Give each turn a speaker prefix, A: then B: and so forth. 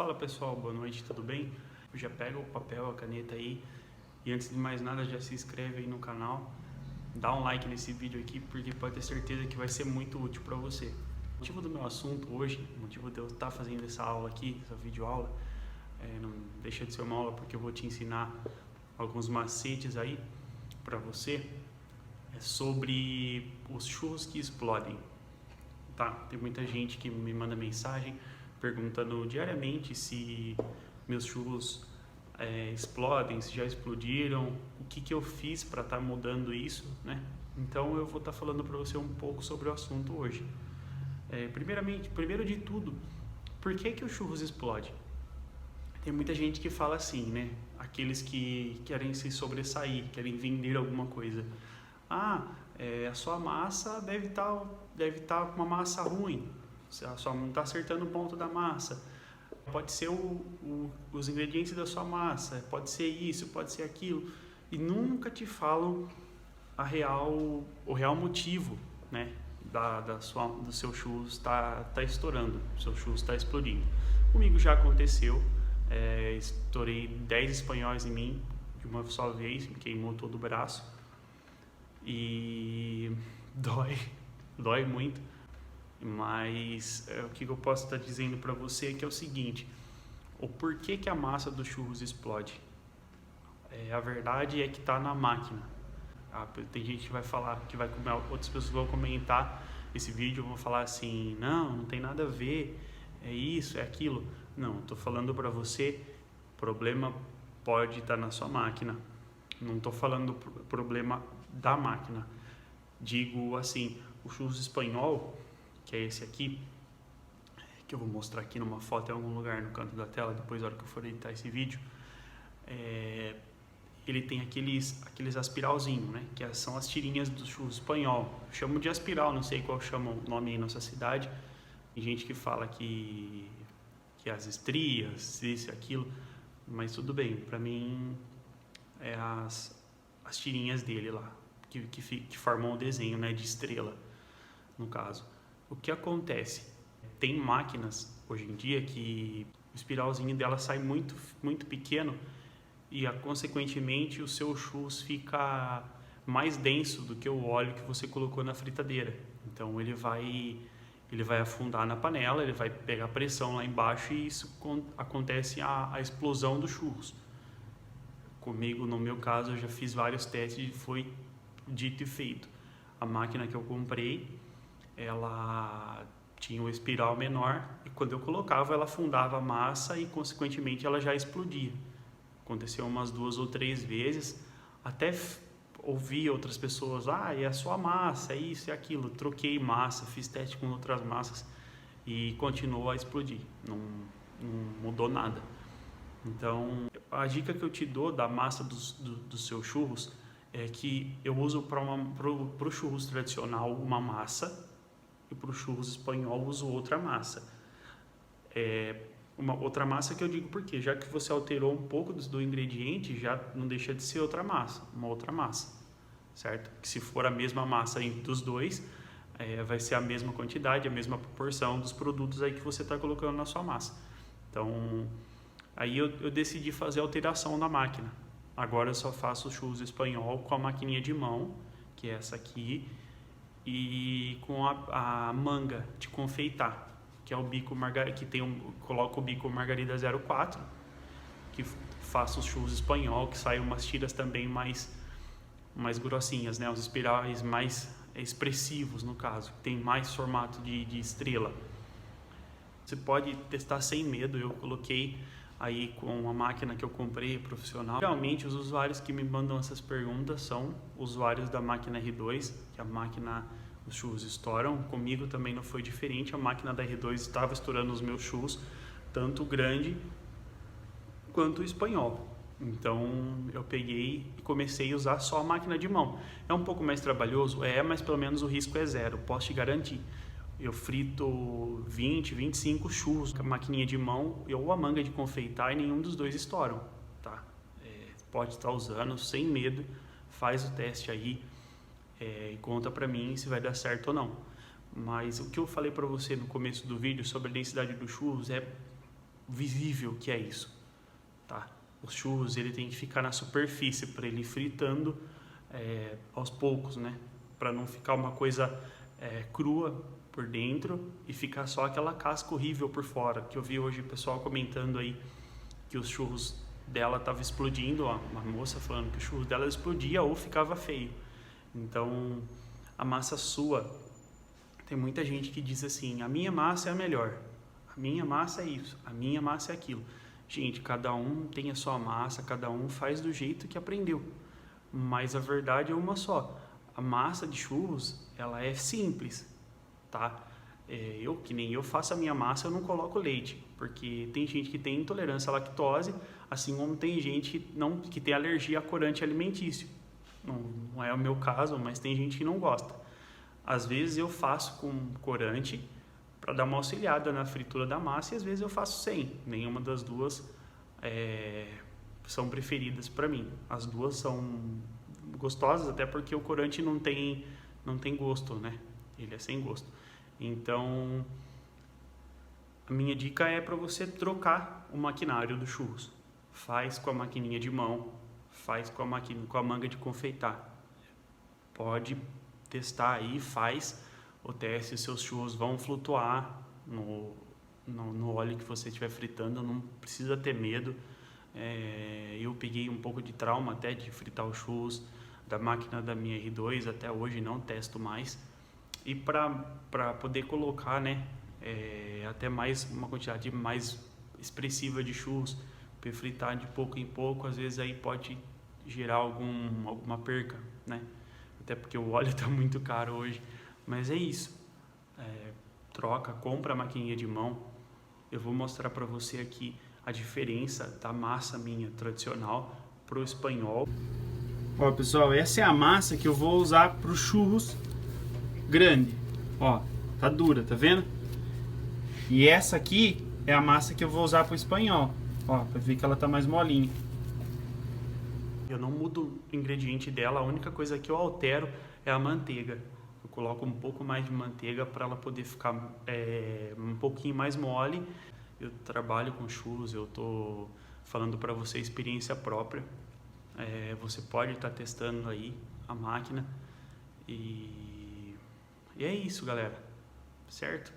A: Fala pessoal, boa noite, tudo bem? Já pega o papel, a caneta aí e antes de mais nada já se inscreve aí no canal, dá um like nesse vídeo aqui porque pode ter certeza que vai ser muito útil para você. O motivo do meu assunto hoje, o motivo de eu estar fazendo essa aula aqui, essa videoaula, não deixa de ser uma aula porque eu vou te ensinar alguns macetes aí para você, é sobre os churros que explodem. Tá, tem muita gente que me manda mensagem perguntando diariamente se meus churros explodem, se já explodiram, o que eu fiz para estar mudando isso, né? Então eu vou estar falando para você um pouco sobre o assunto hoje. Primeiro de tudo, por que o churros explode? Tem muita gente que fala assim, né? Aqueles que querem se sobressair, querem vender alguma coisa. A sua massa deve estar com uma massa ruim, só não está acertando o ponto da massa. Pode ser os ingredientes da sua massa, pode ser isso, pode ser aquilo. E nunca te falam o real motivo, né, do seu churros está estourando, do seu churros está explodindo. Comigo já aconteceu, estourei 10 espanhóis em mim de uma só vez, me queimou todo o braço. E dói muito, mas o que eu posso estar dizendo para você é que é o seguinte: o porquê que a massa dos churros explode? A verdade é que está na máquina. Tem gente que vai falar, outras pessoas vão comentar esse vídeo, vão falar assim, não tem nada a ver, é isso, é aquilo. Não, estou falando para você, o problema pode estar na sua máquina. Não estou falando do problema da máquina. Digo assim, o churros espanhol, que é esse aqui, que eu vou mostrar aqui numa foto em algum lugar no canto da tela, depois da hora que eu for editar esse vídeo, ele tem aqueles aspiralzinhos, né? Que são as tirinhas do churros espanhol. Eu chamo de aspiral, não sei qual chama o nome aí na nossa cidade. Tem gente que fala que as estrias, isso e aquilo, mas tudo bem, para mim é as tirinhas dele lá, que formam o desenho, né, de estrela, no caso. O que acontece? Tem máquinas, hoje em dia, que o espiralzinho dela sai muito, muito pequeno e, consequentemente, o seu churros fica mais denso do que o óleo que você colocou na fritadeira. Então, ele vai afundar na panela, ele vai pegar pressão lá embaixo e isso acontece a explosão dos churros. Comigo, no meu caso, eu já fiz vários testes e foi dito e feito. A máquina que eu comprei, ela tinha um espiral menor e quando eu colocava, ela afundava a massa e, consequentemente, ela já explodia. Aconteceu umas 2 ou 3 vezes, até ouvi outras pessoas, é a sua massa, é isso e aquilo. Troquei massa, fiz teste com outras massas e continuou a explodir. Não mudou nada. Então, a dica que eu te dou da massa dos seus churros é que eu uso para o churros tradicional uma massa e para o churros espanhol eu uso outra massa. Uma outra massa que eu digo porque, já que você alterou um pouco do ingrediente, já não deixa de ser outra massa, uma outra massa, certo? Que se for a mesma massa dos dois, vai ser a mesma quantidade, a mesma proporção dos produtos aí que você está colocando na sua massa. Então, aí eu decidi fazer a alteração na máquina. Agora eu só faço o churros espanhol com a maquininha de mão, que é essa aqui, e com a manga de confeitar, que é o bico margarida, coloco o bico margarida 04, que faço os churros espanhol, que saem umas tiras também mais grossinhas, né? Os espirais mais expressivos, no caso, que tem mais formato de estrela. Você pode testar sem medo. Eu coloquei aí com a máquina que eu comprei profissional. Realmente os usuários que me mandam essas perguntas são usuários da máquina R2, que a máquina, os churros estouram. Comigo também não foi diferente, a máquina da R2 estava estourando os meus churros, tanto o grande quanto o espanhol. Então eu peguei e comecei a usar só a máquina de mão. É um pouco mais trabalhoso? Mas pelo menos o risco é zero, posso te garantir. Eu frito 20, 25 churros com a maquininha de mão ou a manga de confeitar e nenhum dos dois estouram, tá? Pode estar usando sem medo, faz o teste aí e conta pra mim se vai dar certo ou não. Mas o que eu falei pra você no começo do vídeo sobre a densidade dos churros visível que é isso, tá? Os churros, ele tem que ficar na superfície para ele ir fritando aos poucos, né? Para não ficar uma coisa crua por dentro e ficar só aquela casca horrível por fora, que eu vi hoje o pessoal comentando aí que os churros dela tava explodindo, ó, uma moça falando que o churro dela explodia ou ficava feio. Então, a massa sua, tem muita gente que diz assim, a minha massa é a melhor, a minha massa é isso, a minha massa é aquilo. Gente, cada um tem a sua massa, cada um faz do jeito que aprendeu, mas a verdade é uma só, a massa de churros, ela é simples, tá? Que nem eu faço a minha massa, eu não coloco leite, porque tem gente que tem intolerância à lactose, assim como tem gente que tem alergia a corante alimentício. Não é o meu caso, mas tem gente que não gosta. Às vezes eu faço com corante para dar uma auxiliada na fritura da massa e às vezes eu faço sem. Nenhuma das duas são preferidas para mim. As duas são gostosas, até porque o corante não tem gosto, né? Ele é sem gosto. Então, a minha dica é para você trocar o maquinário do churros. Faz com a maquininha de mão, faz com a manga de confeitar. Pode testar aí, faz o teste, seus churros vão flutuar no óleo que você estiver fritando, não precisa ter medo. Eu peguei um pouco de trauma até de fritar os churros da máquina da minha R2, até hoje não testo mais. E para poder colocar, né, até mais uma quantidade mais expressiva de churros, para fritar de pouco em pouco, às vezes aí pode gerar alguma perca, né? Até porque o óleo está muito caro hoje. Mas é isso. Compra a maquininha de mão. Eu vou mostrar para você aqui a diferença da massa minha tradicional para o espanhol. Ó, pessoal, essa é a massa que eu vou usar para os churros grande. Ó, tá dura, tá vendo? E essa aqui é a massa que eu vou usar para o espanhol. Ó, pra ver que ela tá mais molinha. Eu não mudo o ingrediente dela, a única coisa que eu altero é a manteiga. Eu coloco um pouco mais de manteiga para ela poder ficar um pouquinho mais mole. Eu trabalho com churros, eu tô falando para você experiência própria. Você pode estar testando aí a máquina. E é isso, galera. Certo?